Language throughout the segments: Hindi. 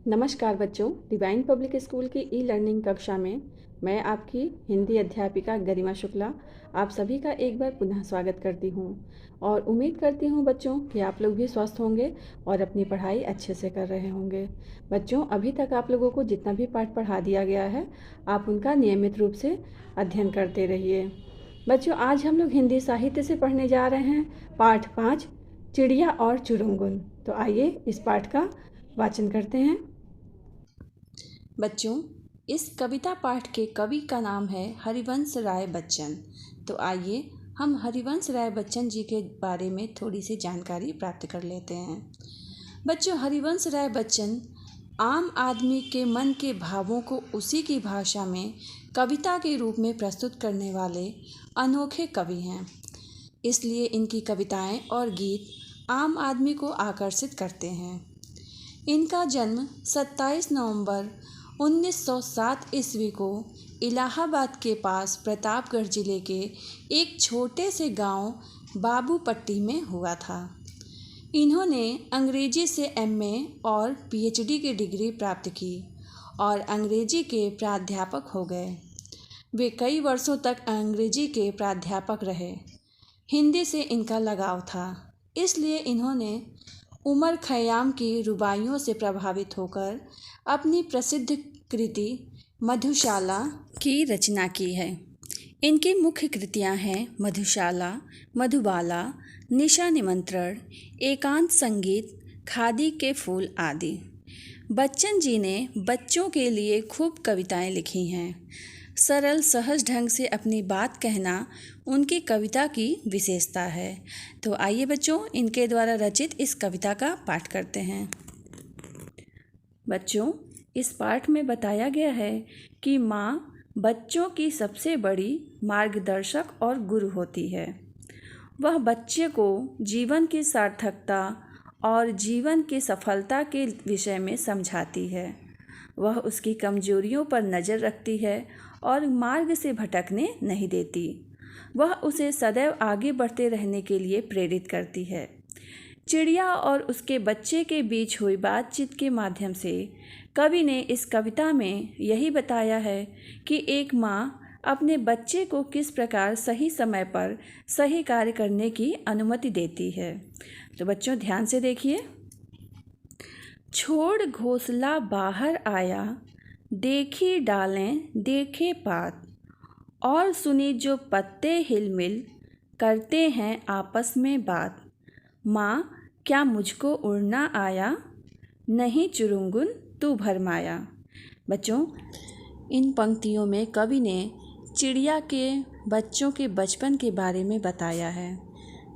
नमस्कार बच्चों, डिवाइन पब्लिक स्कूल की ई लर्निंग कक्षा में मैं आपकी हिंदी अध्यापिका गरिमा शुक्ला आप सभी का एक बार पुनः स्वागत करती हूँ और उम्मीद करती हूँ बच्चों कि आप लोग भी स्वस्थ होंगे और अपनी पढ़ाई अच्छे से कर रहे होंगे। बच्चों, अभी तक आप लोगों को जितना भी पाठ पढ़ा दिया गया है आप उनका नियमित रूप से अध्ययन करते रहिए। बच्चों, आज हम लोग हिंदी साहित्य से पढ़ने जा रहे हैं पाठ 5 चिड़िया और चुरुंगुन। तो आइए इस पाठ का वाचन करते हैं। बच्चों, इस कविता पाठ के कवि का नाम है हरिवंश राय बच्चन। तो आइए हम हरिवंश राय बच्चन जी के बारे में थोड़ी सी जानकारी प्राप्त कर लेते हैं। बच्चों, हरिवंश राय बच्चन आम आदमी के मन के भावों को उसी की भाषा में कविता के रूप में प्रस्तुत करने वाले अनोखे कवि हैं। इसलिए इनकी कविताएं और गीत आम आदमी को आकर्षित करते हैं। इनका जन्म 27 नवंबर 1907 ईस्वी को इलाहाबाद के पास प्रतापगढ़ जिले के एक छोटे से गांव बाबूपट्टी में हुआ था। इन्होंने अंग्रेजी से एमए और पीएचडी की डिग्री प्राप्त की और अंग्रेजी के प्राध्यापक हो गए। वे कई वर्षों तक अंग्रेजी के प्राध्यापक रहे। हिंदी से इनका लगाव था, इसलिए इन्होंने उमर खयाम की रुबाइयों से प्रभावित होकर अपनी प्रसिद्ध कृति मधुशाला की रचना की है। इनकी मुख्य कृतियां हैं मधुशाला, मधुबाला, निशा निमंत्रण, एकांत संगीत, खादी के फूल आदि। बच्चन जी ने बच्चों के लिए खूब कविताएं लिखी हैं। सरल सहज ढंग से अपनी बात कहना उनकी कविता की विशेषता है। तो आइए बच्चों, इनके द्वारा रचित इस कविता का पाठ करते हैं। बच्चों, इस पाठ में बताया गया है कि माँ बच्चों की सबसे बड़ी मार्गदर्शक और गुरु होती है। वह बच्चे को जीवन की सार्थकता और जीवन की सफलता के विषय में समझाती है। वह उसकी कमजोरियों पर नज़र रखती है और मार्ग से भटकने नहीं देती। वह उसे सदैव आगे बढ़ते रहने के लिए प्रेरित करती है। चिड़िया और उसके बच्चे के बीच हुई बातचीत के माध्यम से कवि ने इस कविता में यही बताया है कि एक माँ अपने बच्चे को किस प्रकार सही समय पर सही कार्य करने की अनुमति देती है। तो बच्चों ध्यान से देखिए। छोड़ घोंसला बाहर आया, देखी डालें देखे पात, और सुनी जो पत्ते हिलमिल करते हैं आपस में बात। माँ क्या मुझको उड़ना आया, नहीं चुरुंगुन तू भरमाया। बच्चों, इन पंक्तियों में कवि ने चिड़िया के बच्चों के बचपन के बारे में बताया है,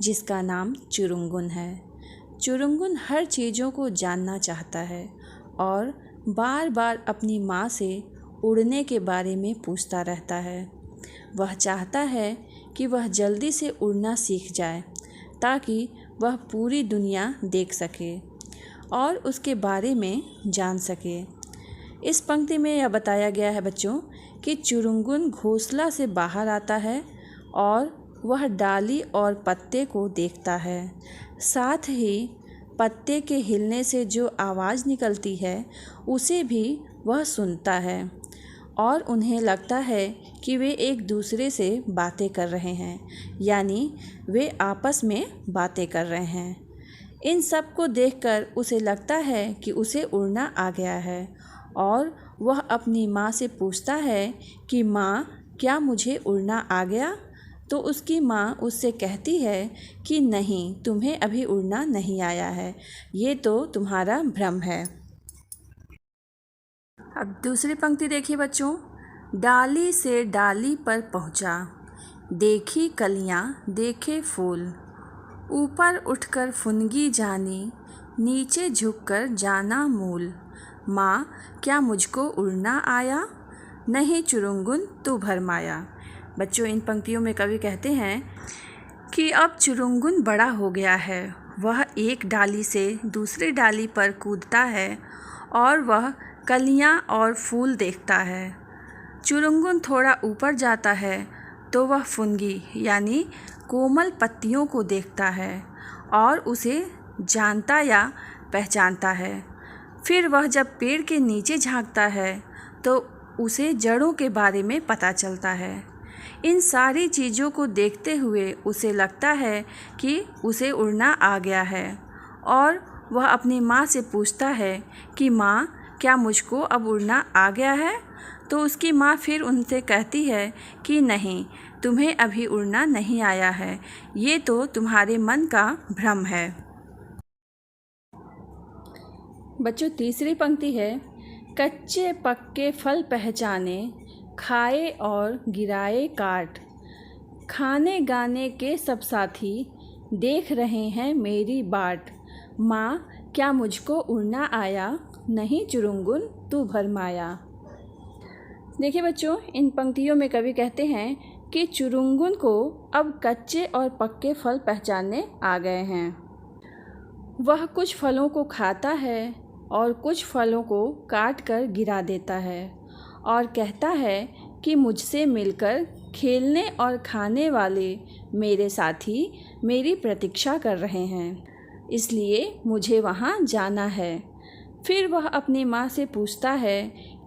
जिसका नाम चुरुंगुन है। चुरुंगुन हर चीज़ों को जानना चाहता है और बार बार अपनी माँ से उड़ने के बारे में पूछता रहता है। वह चाहता है कि वह जल्दी से उड़ना सीख जाए ताकि वह पूरी दुनिया देख सके और उसके बारे में जान सके। इस पंक्ति में यह बताया गया है बच्चों कि चुरुंगुन घोंसला से बाहर आता है और वह डाली और पत्ते को देखता है। साथ ही पत्ते के हिलने से जो आवाज़ निकलती है उसे भी वह सुनता है और उन्हें लगता है कि वे एक दूसरे से बातें कर रहे हैं, यानी वे आपस में बातें कर रहे हैं। इन सब को देखकर उसे लगता है कि उसे उड़ना आ गया है और वह अपनी माँ से पूछता है कि माँ क्या मुझे उड़ना आ गया। तो उसकी माँ उससे कहती है कि नहीं, तुम्हें अभी उड़ना नहीं आया है, ये तो तुम्हारा भ्रम है। अब दूसरी पंक्ति देखिए बच्चों। डाली से डाली पर पहुँचा, देखी कलियाँ देखे फूल, ऊपर उठकर फुनगी जानी, नीचे झुककर जाना मूल। माँ क्या मुझको उड़ना आया, नहीं चुरुंगुन तू भरमाया। बच्चों, इन पंक्तियों में कवि कहते हैं कि अब चुरुंगुन बड़ा हो गया है। वह एक डाली से दूसरी डाली पर कूदता है और वह कलियाँ और फूल देखता है। चुरुंगुन थोड़ा ऊपर जाता है तो वह फुनगी यानी कोमल पत्तियों को देखता है और उसे जानता या पहचानता है। फिर वह जब पेड़ के नीचे झांकता है तो उसे जड़ों के बारे में पता चलता है। इन सारी चीज़ों को देखते हुए उसे लगता है कि उसे उड़ना आ गया है और वह अपनी माँ से पूछता है कि माँ, क्या मुझको अब उड़ना आ गया है? तो उसकी माँ फिर उनसे कहती है कि नहीं, तुम्हें अभी उड़ना नहीं आया है, ये तो तुम्हारे मन का भ्रम है। बच्चों, तीसरी पंक्ति है, कच्चे पक्के फल पहचाने, खाए और गिराए काट। खाने गाने के सब साथी देख रहे हैं मेरी बाट। माँ, क्या मुझको उड़ना आया? नहीं चुरुंगुन तू भरमाया। देखिए बच्चों, इन पंक्तियों में कवि कहते हैं कि चुरुंगुन को अब कच्चे और पक्के फल पहचानने आ गए हैं। वह कुछ फलों को खाता है और कुछ फलों को काट कर गिरा देता है और कहता है कि मुझसे मिलकर खेलने और खाने वाले मेरे साथी मेरी प्रतीक्षा कर रहे हैं, इसलिए मुझे वहाँ जाना है। फिर वह अपनी माँ से पूछता है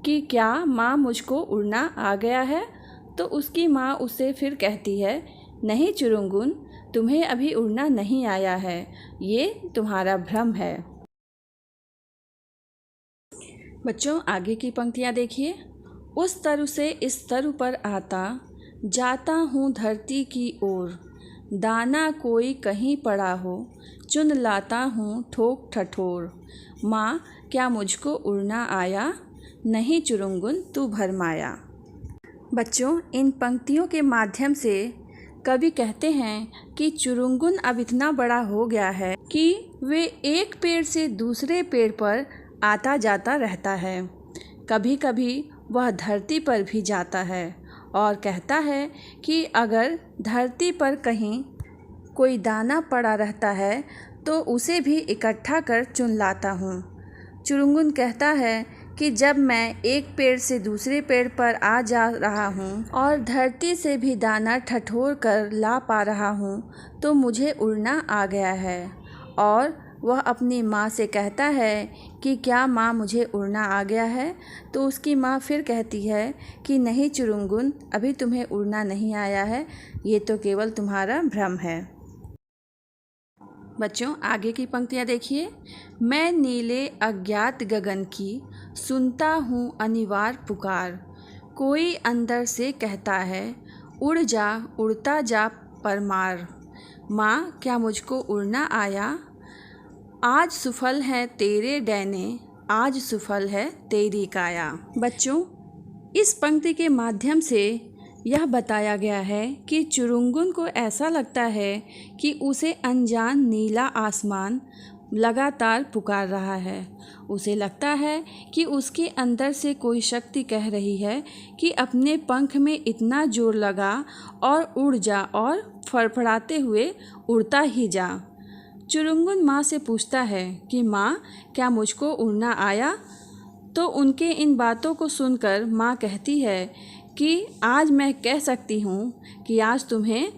कि क्या माँ मुझको उड़ना आ गया है? तो उसकी माँ उससे फिर कहती है, नहीं चुरुंगुन, तुम्हें अभी उड़ना नहीं आया है, ये तुम्हारा भ्रम है। बच्चों, आगे की पंक्तियाँ देखिए। उस तरु से इस तरु पर आता, जाता हूँ धरती की ओर। दाना कोई कहीं पड़ा हो, चुन लाता हूँ ठोक ठठोर। माँ, क्या मुझको उड़ना आया? नहीं चुरुंगुन तू भरमाया। बच्चों, इन पंक्तियों के माध्यम से कवि कहते हैं कि चुरुंगुन अब इतना बड़ा हो गया है कि वे एक पेड़ से दूसरे पेड़ पर आता जाता रहता है। कभी कभी वह धरती पर भी जाता है और कहता है कि अगर धरती पर कहीं कोई दाना पड़ा रहता है तो उसे भी इकट्ठा कर चुन लाता हूँ। चुरुंगुन कहता है कि जब मैं एक पेड़ से दूसरे पेड़ पर आ जा रहा हूँ और धरती से भी दाना ठठोर कर ला पा रहा हूँ तो मुझे उड़ना आ गया है। और वह अपनी माँ से कहता है कि क्या माँ मुझे उड़ना आ गया है? तो उसकी माँ फिर कहती है कि नहीं चुरुंगुन, अभी तुम्हें उड़ना नहीं आया है, ये तो केवल तुम्हारा भ्रम है। बच्चों, आगे की पंक्तियाँ देखिए। मैं नीले अज्ञात गगन की सुनता हूँ अनिवार्य पुकार। कोई अंदर से कहता है, उड़ जा उड़ता जा परमार। माँ, क्या मुझको उड़ना आया? आज सुफल है तेरे डैने, आज सुफल है तेरी काया। बच्चों, इस पंक्ति के माध्यम से यह बताया गया है कि चुरुंगुन को ऐसा लगता है कि उसे अनजान नीला आसमान लगातार पुकार रहा है। उसे लगता है कि उसके अंदर से कोई शक्ति कह रही है कि अपने पंख में इतना जोर लगा और उड़ जा और फड़फड़ाते हुए उड़ता ही जा। चुरुंगुन माँ से पूछता है कि माँ, क्या मुझको उड़ना आया? तो उनके इन बातों को सुनकर माँ कहती है कि आज मैं कह सकती हूँ कि आज तुम्हें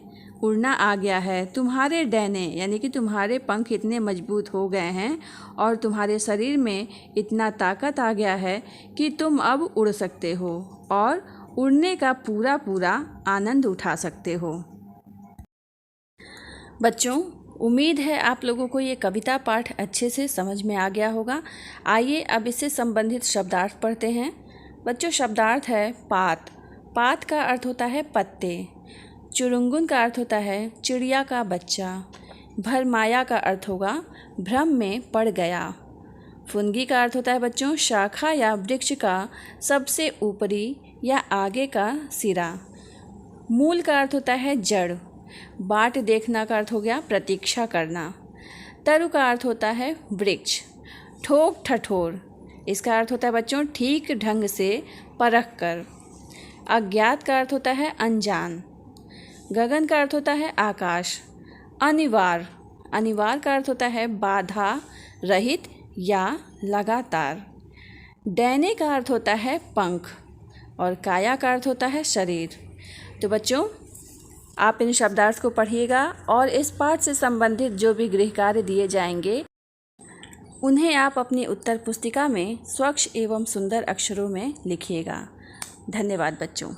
उड़ना आ गया है। तुम्हारे डैने यानी कि तुम्हारे पंख इतने मजबूत हो गए हैं और तुम्हारे शरीर में इतना ताकत आ गया है कि तुम अब उड़ सकते हो और उड़ने का पूरा पूरा आनंद उठा सकते हो। बच्चों, उम्मीद है आप लोगों को ये कविता पाठ अच्छे से समझ में आ गया होगा। आइए अब इससे संबंधित शब्दार्थ पढ़ते हैं। बच्चों, शब्दार्थ है पात। पात का अर्थ होता है पत्ते। चुरुंगुन का अर्थ होता है चिड़िया का बच्चा। भरमाया का अर्थ होगा भ्रम में पड़ गया। फुनगी का अर्थ होता है बच्चों शाखा या वृक्ष का सबसे ऊपरी या आगे का सिरा। मूल का अर्थ होता है जड़। बाट देखना का अर्थ हो गया प्रतीक्षा करना। तरु का अर्थ होता है वृक्ष। ठोक ठठोर, इसका अर्थ होता है बच्चों ठीक ढंग से परख कर। अज्ञात का अर्थ होता है अनजान। गगन का अर्थ होता है आकाश। अनिवार्य, अनिवार्य का अर्थ होता है बाधा रहित या लगातार। डैने का अर्थ होता है पंख और काया का अर्थ होता है शरीर। तो बच्चों, आप इन शब्दार्थ को पढ़िएगा और इस पाठ से संबंधित जो भी गृह कार्य दिए जाएंगे उन्हें आप अपनी उत्तर पुस्तिका में स्वच्छ एवं सुंदर अक्षरों में लिखिएगा। धन्यवाद बच्चों।